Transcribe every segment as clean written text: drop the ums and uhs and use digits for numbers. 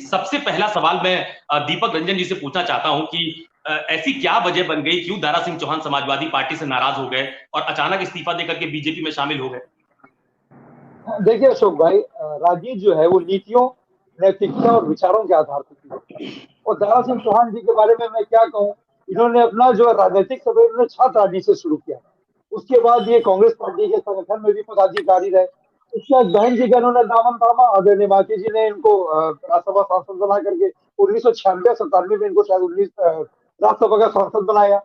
सबसे पहला सवाल मैं दीपक रंजन जी से पूछना चाहता हूं कि ऐसी क्या वजह बन गई, क्यों दारा सिंह चौहान समाजवादी पार्टी से नाराज हो गए और अचानक इस्तीफा देकर के बीजेपी में शामिल हो गए? देखिए अशोक भाई, राजनीति जो है वो नीतियों, नैतिकता और विचारों के आधार पर की। और दारा सिंह चौहान जी के बारे में मैं क्या कहूँ, इन्होंने अपना जो राजनीतिक सफर इन्होंने छात्र राजनीति से शुरू किया। उसके बाद ये कांग्रेस पार्टी के संगठन में भी पदाधिकारी रहे। उसके बाद बहन जी का इन्होंने दामन थामा, आदरणीय माती जी ने इनको राज्यसभा सांसद बना करके 1996-97 में इनको शायद 19 राज्यसभा का सांसद बनाया।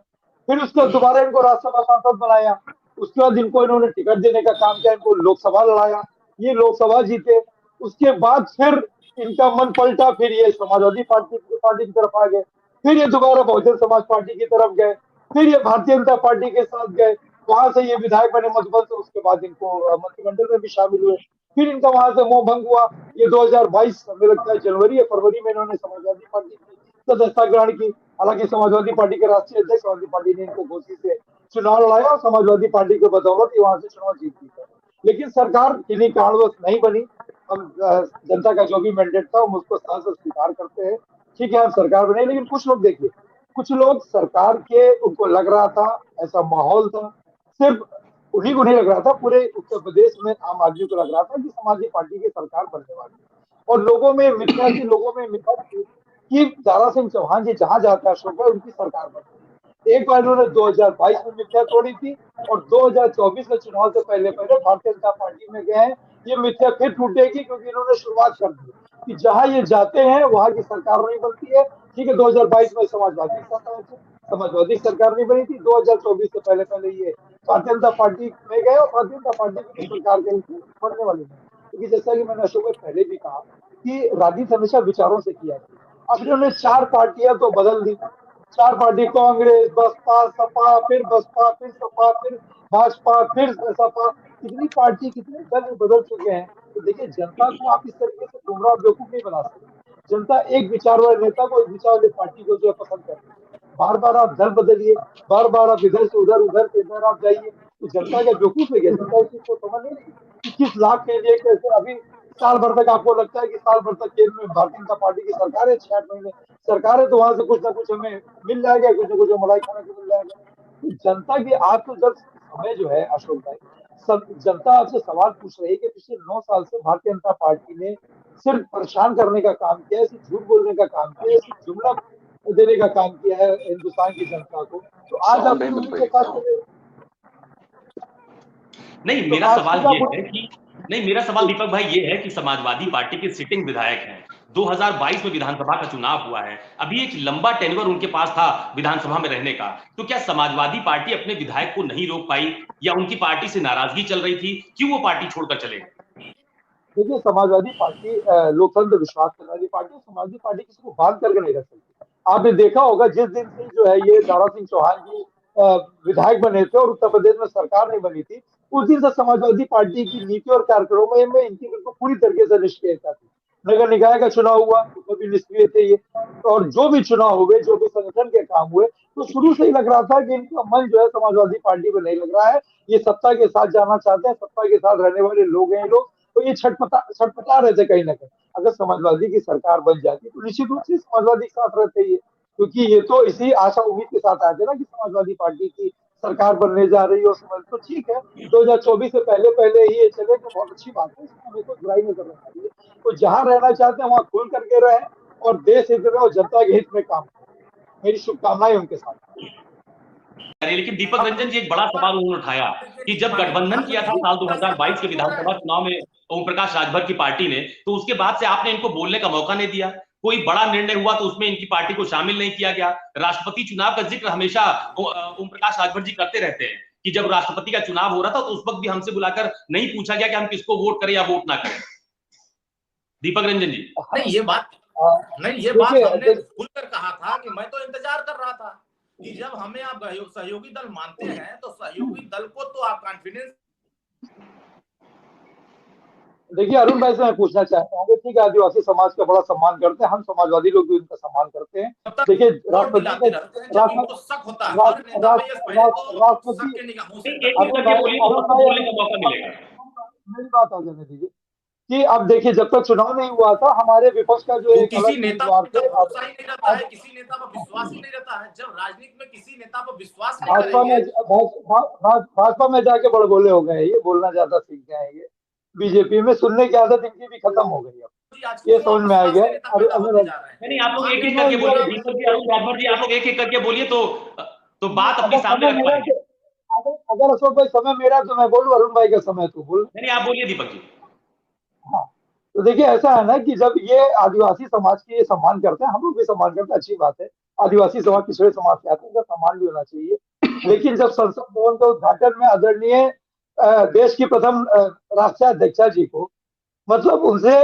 फिर उसके बाद दोबारा इनको राज्यसभा सांसद बनाया। उसके बाद इनको इन्होंने टिकट देने का काम किया, इनको लोकसभा लड़ाया, ये लोकसभा जीते। उसके बाद फिर इनका मन पलटा, फिर ये समाजवादी पार्टी की तरफ आ गए, फिर ये दोबारा बहुजन समाज पार्टी की तरफ गए, फिर ये भारतीय जनता पार्टी के साथ गए, वहां से ये विधायक बने मधुबन से। उसके बाद इनको मंत्रिमंडल में भी शामिल हुए। फिर इनका वहां से मोह भंग हुआ। ये 2022 में लगता है जनवरी या फरवरी में इन्होंने समाजवादी पार्टी की सदस्यता ग्रहण की। हालांकि समाजवादी पार्टी के राष्ट्रीय अध्यक्ष समाजवादी पार्टी ने इनको घोषित से चुनाव लड़ाया और समाजवादी पार्टी के बदौलत ही वहां से चुनाव जीत ली। लेकिन सरकार किन्हीं कारणवश नहीं बनी। हम जनता का जो भी मैंडेट था हम उसको साथ स्वीकार करते हैं। ठीक है, हम सरकार बने, लेकिन कुछ लोग देखिए, कुछ लोग सरकार के, उनको लग रहा था, ऐसा माहौल था, सिर्फ उन्हीं को नहीं लग रहा था, पूरे उत्तर प्रदेश में आम आदमी को लग रहा था कि समाजवादी पार्टी की सरकार बनने वाली है। और लोगों में मिथ्या थी, लोगों में मिथ्या थी कि दारा सिंह चौहान जी जहां जाते हैं अशोक भाई, उनकी सरकार बनती है। एक बार उन्होंने 2022 में मिथ्या तोड़ी थी और 2024 के चुनाव से पहले पहले भारतीय जनता पार्टी में गए हैं। ये मिथ्या फिर टूटेगी, क्योंकि इन्होंने शुरुआत कर दी कि जहां ये जाते हैं वहां की सरकार नहीं बनती है। ठीक है, 2022 में समाजवादी सरकार नहीं बनी थी। 2024 से पहले पहले ये भारतीय जनता पार्टी में गए और भारतीय जनता पार्टी की सरकार के बनने वाली है। क्योंकि जैसा कि मैंने अशोक भाई पहले भी कहा कि राजनीति हमेशा विचारों से किया है। अब इन्होंने 4 पार्टियां तो बदल दी, 4 पार्टी, कांग्रेस, बसपा, सपा, फिर बसपा, फिर सपा, फिर भाजपा, फिर सपा, कितनी पार्टी, कितने दल बदल चुके हैं। तो देखिए, जनता को आप इस तरीके से गुमराह बेवकूफ नहीं बना सकते। जनता एक विचार वाले नेता को, एक विचार वाली पार्टी को जो है पसंद करती है। बार बार आप दल बदलिए, बार बार आप इधर से उधर, उधर से इधर आप जाइए, तो जनता क्या बेवकूफ है क्या? जनता इस चीज को समझ नहीं रही। 21 लाख के लिए कैसे अभी साल भर तक आपको लगता है कि साल भर तक केंद्र में भारतीय जनता पार्टी की सरकार है, 6-8 महीने सरकार है, तो वहां से कुछ ना कुछ हमें मिल जाएगा, कुछ ना कुछ मलाई खाने को मिल जाएगा। तो जनता की आपको जब हमें जो है अशोक भाई, सब जनता आपसे सवाल पूछ रही है कि पिछले 9 साल से भारतीय जनता पार्टी ने सिर्फ परेशान करने का काम किया है, सिर्फ झूठ बोलने का काम किया है, सिर्फ जुमला देने का काम किया है हिंदुस्तान की जनता को। तो आज आप उन्हीं के साथ चले। नहीं, तो मेरा आज सवाल फिर ये है कि नहीं, मेरा सवाल दीपक भाई ये है कि समाजवादी पार्टी के सिटिंग विधायक हैं, 2022 में विधानसभा का चुनाव हुआ है, अभी एक लंबा टेन्योर उनके पास था विधानसभा में रहने का, तो क्या समाजवादी पार्टी अपने विधायक को नहीं रोक पाई या उनकी पार्टी से नाराजगी चल रही थी? क्यों वो पार्टी छोड़कर चले गए? देखिए, समाजवादी पार्टी लोकतंत्र विश्वास करने वाली पार्टी, समाजवादी पार्टी किसी को बांध करके नहीं रख सकती। आपने देखा होगा जिस दिन से जो है ये दारा सिंह चौहान जी विधायक बने थे और उत्तर प्रदेश में सरकार नहीं बनी थी, उस दिन से समाजवादी पार्टी की नीति और कार्यक्रमों में इनकी बिल्कुल पूरी तरीके से निष्क्रियता थी। नगर निकाय का चुनाव हुआ, उसमें भी निष्क्रिय थे ये। और जो भी चुनाव हुए, जो भी संगठन के काम हुए, तो शुरू से ही लग रहा था कि इनका मन जो है समाजवादी पार्टी में नहीं लग रहा है। ये सत्ता के साथ जाना चाहते हैं, सत्ता के साथ रहने वाले लोग हैं ये लोग। तो ये छटपटा रहे थे कहीं ना कहीं। अगर समाजवादी की सरकार बन जाती तो निश्चित रूप से समाजवादी के साथ रहते ही, क्योंकि ये तो इसी आशा उम्मीद के साथ आए थे ना कि समाजवादी पार्टी की सरकार बनने जा रही है। और समझ तो ठीक है, 2024 से पहले पहले ही ये चले तो बहुत अच्छी बात है, इसमें हमें कोई बुराई नहीं करना चाहिए। तो जहां रहना चाहते हैं वहां खुल करके रहे और देश हित में और जनता के हित में काम करें। मेरी शुभकामनाएं उनके साथ। लेकिन दीपक रंजन जी, एक बड़ा सवाल उन्होंने उठाया कि जब गठबंधन किया था साल 2022 के विधानसभा चुनाव में ओम प्रकाश राजभर की पार्टी ने, तो उसके बाद से आपने इनको बोलने का मौका नहीं दिया। कोई बड़ा निर्णय हुआ तो उसमें इनकी पार्टी को शामिल नहीं किया गया। राष्ट्रपति चुनाव का जिक्र हमेशा ओम प्रकाश राजभर जी करते रहते हैं कि जब राष्ट्रपति का चुनाव हो रहा था तो उस वक्त भी हमसे बुलाकर नहीं पूछा गया कि हम किसको वोट करें या वोट ना करें। दीपक रंजन जी, नहीं, ये बात हमने खुलकर कहा था कि मैं तो इंतजार कर रहा था कि जब हमें आप सहयोगी दल मानते हैं तो सहयोगी दल को तो आप कॉन्फिडेंस। देखिए अरुण भाई से मैं पूछना चाहता हूँ, ठीक है, आदिवासी समाज का बड़ा सम्मान करते हैं, हम समाजवादी लोग भी उनका सम्मान करते हैं। देखिए राष्ट्रपति मेरी बात आ जाने दीजिए। कि अब देखिए जब तक चुनाव नहीं हुआ था हमारे विपक्ष का जो तो एक किसी अलग नेता उम्मीदवार पर थे। भरोसा ही नहीं रहता है, किसी नेता पर विश्वास ही नहीं रहता है। जब राजनीति में किसी नेता पर विश्वास नहीं भाजपा में करेंगे, भाजपा में जाके बड़बोले हो गए, ये बोलना ज्यादा सीख गए हैं। ये बीजेपी में सुनने की आदत इनकी भी खत्म हो गई अब, जी आज ये क्यों समझ में आ अविश्वास गया। के नेता पैदा होते जा रहे हैं? नहीं, आप लोग एक एक मैं करके बोलिए, दीपक जी, अरुण राजभर जी, आप लोग एक एक करके बोलिए तो बात अपनी अगर सामने समय रख मेरा पाएंगे। अगर अशोक भाई समय मेरा तो मैं बोलूं, अरुण भाई का समय तो बोल। नहीं, आप बोलिए दीपक जी। हाँ, तो देखिए ऐसा है ना कि जब ये आदिवासी समाज की ये सम्मान करते हैं, हम लोग भी सम्मान करते हैं, अच्छी बात है। आदिवासी समाज पिछड़े समाज से आते हैं, उनका सम्मान भी होना चाहिए। लेकिन जब संसद भवन के उद्घाटन में आदरणीय देश की प्रथम राष्ट्रीय अध्यक्षा जी को, मतलब उनसे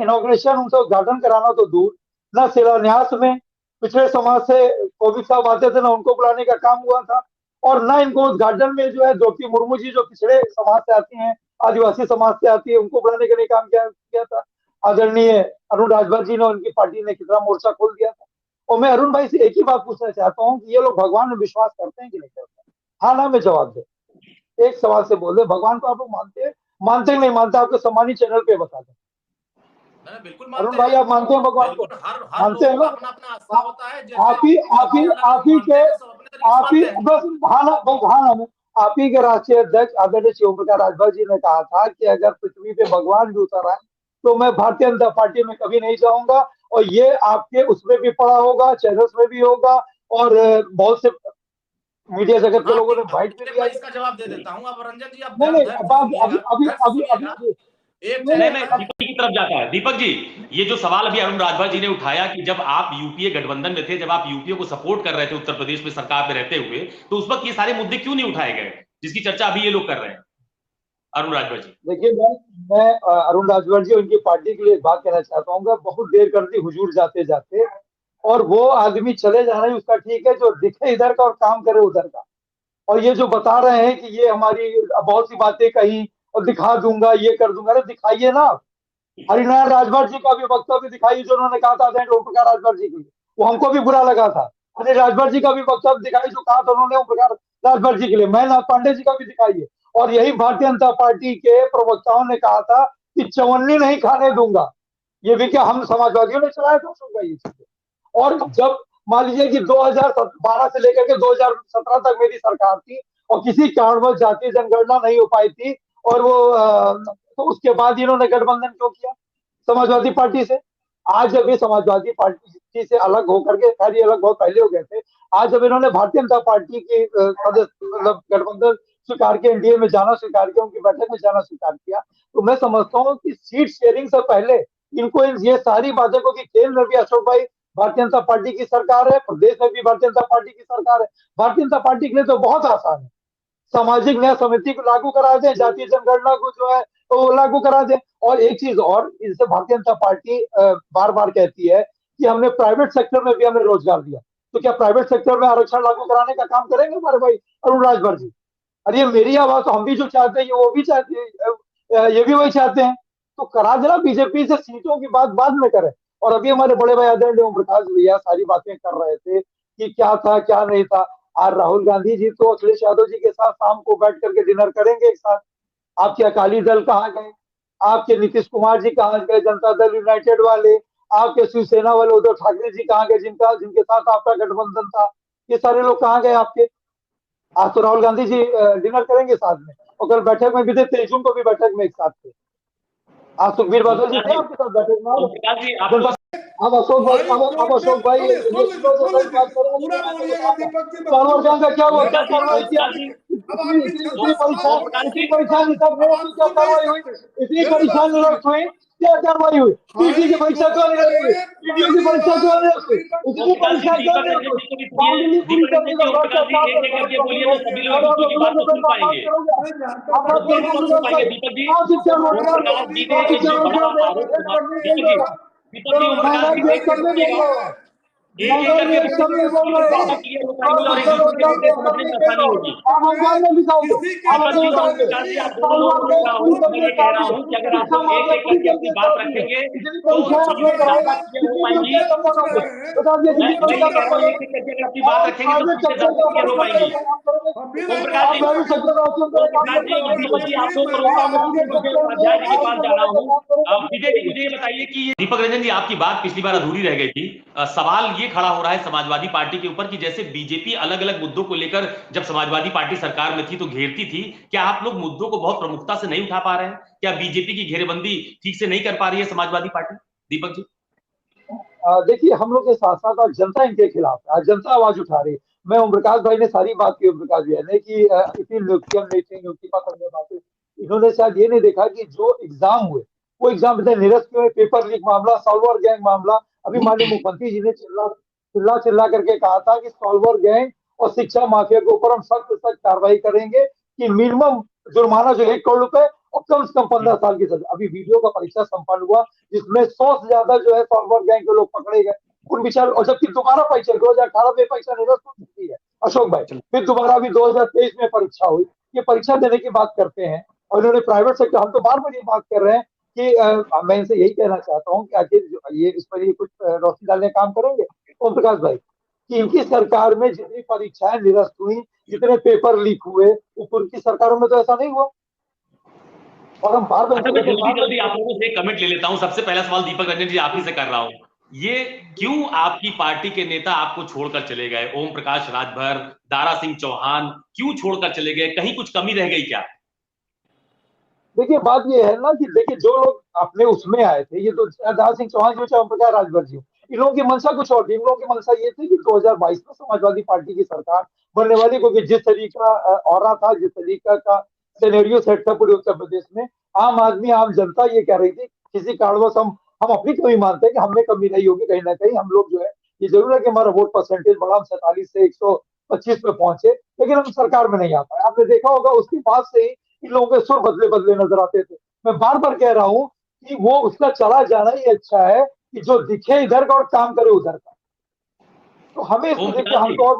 इनॉग्रेशन, उनसे उद्घाटन कराना तो दूर, न शिलान्यास में पिछड़े समाज से कोविद साहब आते थे, ना उनको बुलाने का काम हुआ था, और न इनको उद्घाटन में जो है द्रौपदी मुर्मू जी जो पिछड़े समाज से आती हैं, आदिवासी समाज से आती है, उनको बुलाने का नहीं काम किया था। आदरणीय अरुण राजभर जी ने, उनकी पार्टी ने कितना मोर्चा खोल दिया था। और मैं अरुण भाई से एक ही बात पूछना चाहता हूँ कि ये लोग भगवान में विश्वास करते हैं कि नहीं करते? हाँ ना में जवाब दे। एक सवाल से बोल दे, भगवान को आप लोग मानते हैं? मानते कि नहीं मानते? आपको सम्मानित चैनल पे बता दें। बिल्कुल अरुण मानते भाई हैं, आप मानते हैं भगवान को? बिल्कुल। हर मानते हैं लोगों का ना? अपना अपना आस्था होता है, जैसे आप ही आप ही सभी अलग आप अलग ही मानते के हैं, सब अपने तरीके से आप ही मानते हैं। बस भाना आप ही के राष्ट्रीय अध्यक्ष आदरणीय शिव प्रकाश राजभर जी ने कहा था कि अगर पृथ्वी पे भगवान भी उतर आए तो मैं भारतीय जनता पार्टी में कभी नहीं जाऊंगा। और ये आपके उसमें भी पड़ा होगा, चैनल्स में भी होगा, और बहुत से मीडिया जगत के हाँ लोगों ने ठीक है, बाइट भी चलिए दिया। मैं इसका जवाब दे देता हूँ। अब रंजन जी, आप नहीं नहीं, धैर्य अब से अभी सुनिएगा, अभी धैर्य से अभी सुनिएगा। अभी एक नहीं नहीं, चैनल मैं है, दीपक जी की तरफ जाता है। दीपक जी, ये जो सवाल अभी अरुण राजभर जी ने उठाया कि जब आप यूपीए गठबंधन में थे, जब आप यूपीए को सपोर्ट कर रहे थे उत्तर प्रदेश में सरकार में रहते हुए, तो उस वक्त ये सारे मुद्दे क्यों नहीं उठाए गए जिसकी चर्चा अभी ये लोग कर रहे हैं, अरुण राजभर जी? देखिए, मैं अरुण राजभर जी उनकी पार्टी के लिए एक बात कहना चाहता हूँ। बहुत देर कर दी हुजूर जाते जाते, और वो आदमी चले जा रहे हैं, उसका ठीक है, जो दिखे इधर का और काम करे उधर का। और ये जो बता रहे हैं कि ये हमारी बहुत सी बातें कही और दिखा दूंगा, ये कर दूंगा, अरे दिखाइए ना। हरिनारायण राजभर जी का भी वक्तव्य दिखाइए जो उन्होंने कहा था ओम प्रकाश राजभर जी के लिए, वो हमको भी बुरा लगा था। अनिल राजभर जी का भी वक्तव्य दिखाई जो कहा था उन्होंने ओम प्रकाश राजभर जी के लिए। महेंद्र पांडे जी का भी दिखाइए। और यही भारतीय जनता पार्टी के प्रवक्ताओं ने कहा था कि चवन्नी नहीं खाने दूंगा। ये भी क्या हम समाजवादियों ने चलाया था सुनगा ये चीजें? और जब मान लीजिए कि 2012 से लेकर के 2017 तक मेरी सरकार थी और किसी कारणवश जातीय जनगणना नहीं हो पाई थी, और वो तो उसके बाद इन्होंने गठबंधन क्यों किया समाजवादी पार्टी से? आज जब ये समाजवादी पार्टी से अलग होकर के, खैर ये अलग बहुत पहले हो गए थे, आज जब इन्होंने भारतीय जनता पार्टी की मतलब गठबंधन स्वीकार किया, एनडीए में जाना स्वीकार किया, उनकी बैठक में जाना स्वीकार किया, तो मैं समझता हूँ कि सीट शेयरिंग से पहले इनको ये सारी बातें को कि केंद्र में भी अशोक भाई भारतीय जनता पार्टी की सरकार है, प्रदेश में भी भारतीय जनता पार्टी की सरकार है। भारतीय जनता पार्टी के लिए तो बहुत आसान है, सामाजिक न्याय समिति को लागू करा दें, जातीय जनगणना को जो है तो लागू करा दें। और एक चीज और, इससे भारतीय जनता पार्टी बार बार कहती है कि हमने प्राइवेट सेक्टर में भी हमने रोजगार दिया, तो क्या प्राइवेट सेक्टर में आरक्षण लागू कराने का काम करेंगे हमारे भाई अरुण राजभर जी? अरे ये मेरी आवाज, तो हम भी जो चाहते हैं वो भी चाहते हैं, ये भी वही चाहते हैं, तो करा देना। बीजेपी से सीटों की बात बाद में करें। और अभी हमारे बड़े भाई आदरणीय ओम प्रकाश भैया सारी बातें कर रहे थे कि क्या था क्या नहीं था। आज राहुल गांधी जी तो अखिलेश यादव जी के साथ शाम को बैठ करके डिनर करेंगे एक साथ। आपके अकाली दल कहाँ गए? आपके नीतीश कुमार जी कहाँ गए? जनता दल यूनाइटेड वाले, आपके शिवसेना वाले उद्धव ठाकरे जी कहाँ गए, जिनके साथ आपका गठबंधन था? ये सारे लोग कहाँ गए आपके? आज तो राहुल गांधी जी डिनर करेंगे साथ में, और कल बैठक में भी थे, 23 जून को भी बैठक में एक साथ थे। आज सुखबीर बादल जी थे आपके साथ बैठक में। प्रकाश जी, आपको अब अशोक भाई, अब अशोक भाई पूरा बोलिएगा दीपक जी, का क्या हुआ, क्या कार्रवाई किया? प्रकाश जी, अब आपकी इतनी क्षमता परेशानी सब क्या कार्रवाई हुई? इतनी परेशान निरस्त हुई, क्या कार्रवाई हुई? टीसी की परीक्षा क्यों निरस्त हुई? टीडीओ की परीक्षा क्यों निरस्त हुई? इतनी परीक्षा क्यों निरस्त हुई? बावजूद पूरी करने का भ्रष्टाचार एक एक करके बोलिए तो सभी लोग दूसरों की बात को सुन पाएंगे। दीपक जी, ओम प्रकाश जी ने एक जो बड़ा आरोप दीपक जी, ओम प्रकाश जी एक एक करके बोलिए तो पाएंगे और एक दूसरे के मुद्दे समझने में आसानी होगी। आप अखबार में दिखाओगे, आप दीपक जी, बताओगे प्रकाश जी, आप दोनों लोगों को लिखा हूं, मैं ये कह रहा हूं कि अगर आप लोग एक एक करके अपनी बात रखेंगे तो चीजें ज्यादा क्लियर हो पाएंगी। मैं ये कह रहा हूँ एक एक करके अगर अपनी बात रखेंगे तो चीजें ज्यादा क्लियर हो पाएंगी। ओम प्रकाश जी, दीपक जी, आप लोग रोका मैं मुझे उपाध्याय जी के पास जा रहा हूँ। विजय जी, मुझे ये बताइए कि दीपक रंजन जी, आपकी बात पिछली बार अधूरी रह गई थी। सवाल ये खड़ा हो रहा है समाजवादी पार्टी के ऊपर कि जैसे बीजेपी अलग अलग मुद्दों को लेकर जब समाजवादी पार्टी सरकार में थी तो घेरती थी, क्या आप लोग मुद्दों को बहुत प्रमुखता से नहीं उठा पा रहे हैं? क्या बीजेपी की घेरेबंदी ठीक से नहीं कर पा रही है समाजवादी पार्टी? दीपक जी, देखिए, हम लोग के साथ साथ आज जनता इनके खिलाफ है, आज जनता आवाज उठा रही है। मैं ओम प्रकाश भाई ने सारी बात की, ओम प्रकाश जी ने कि इतनी नियुक्ति पर करने बातें, इन्होंने शायद ये नहीं देखा कि जो एग्जाम हुए वो एग्जाम इतने निरस्त हुए, पेपर लीक मामला, सॉल्वर गैंग मामला। अभी माननीय मुख्यमंत्री जी ने चिल्ला चिल्ला करके कहा था कि सॉल्वर गैंग और शिक्षा माफिया के ऊपर हम सख्त सख्त कार्रवाई करेंगे, कि मिनिमम जुर्माना जो 1 करोड़ रुपए और कम से कम 15 साल की सजा। अभी वीडियो का परीक्षा संपन्न हुआ जिसमें 100 से ज्यादा जो है सॉल्वर गैंग के लोग पकड़े गए। उन विचार, और जबकि दोबारा परीक्षा 2018 में परीक्षा निरस्त हो चुकी है अशोक भाई, फिर दोबारा अभी 2023 में परीक्षा हुई। ये परीक्षा देने की बात करते हैं और इन्होंने प्राइवेट सेक्टर, हम तो बार बार ये बात कर रहे हैं कि मैं इनसे यही कहना चाहता हूँ कि आखिर ये इस पर ये कुछ रोशनी डालने काम करेंगे ओम प्रकाश भाई, कि इनकी सरकार में जितनी परीक्षाएं निरस्त हुई, जितने पेपर लीक हुए, ऊपर की सरकारों में तो ऐसा नहीं हुआ। और हम बार बार मैं जल्दी आप लोगों से एक कमेंट ले लेता हूं। सबसे पहला सवाल दीपक रंजन जी आप ही से कर रहा हूं, ये क्यों आपकी पार्टी के नेता आपको छोड़कर चले गए? ओम प्रकाश राजभर, दारा सिंह चौहान क्यों छोड़कर चले गए? कहीं कुछ कमी रह गई क्या? देखिए, बात ये है ना कि देखिए, जो लोग अपने उसमें आए थे, ये तो दारा सिंह चौहान जी, ओम प्रकाश राजभर जी, इन लोगों की मंशा कुछ और थी। इन लोगों की मंशा ये थी कि 2022 में समाजवादी पार्टी की सरकार बनने वाली, क्योंकि जिस तरीका औरा था, जिस तरीका का सिनेरियो सेट था पूरे उत्तर प्रदेश में, आम आदमी, आम जनता ये कह रही थी किसी कारणवश हम अपनी कमी मानते हैं कि हमें कमी नहीं होगी कहीं ना कहीं, हम लोग जो है, ये जरूर है कि हमारा वोट परसेंटेज बढ़ा, हम 47 से 125 पे पहुंचे, लेकिन हम सरकार में नहीं आ पाए। आपने देखा होगा उसके बाद से ही इन लोगों के सुर बदले बदले नजर आते थे। मैं बार बार कह रहा हूं कि वो उसका चला जाना ही अच्छा है, कि जो दिखे इधर का और काम करे उधर का। तो हमें ओम देखिए, प्रकाश हम जी, तो और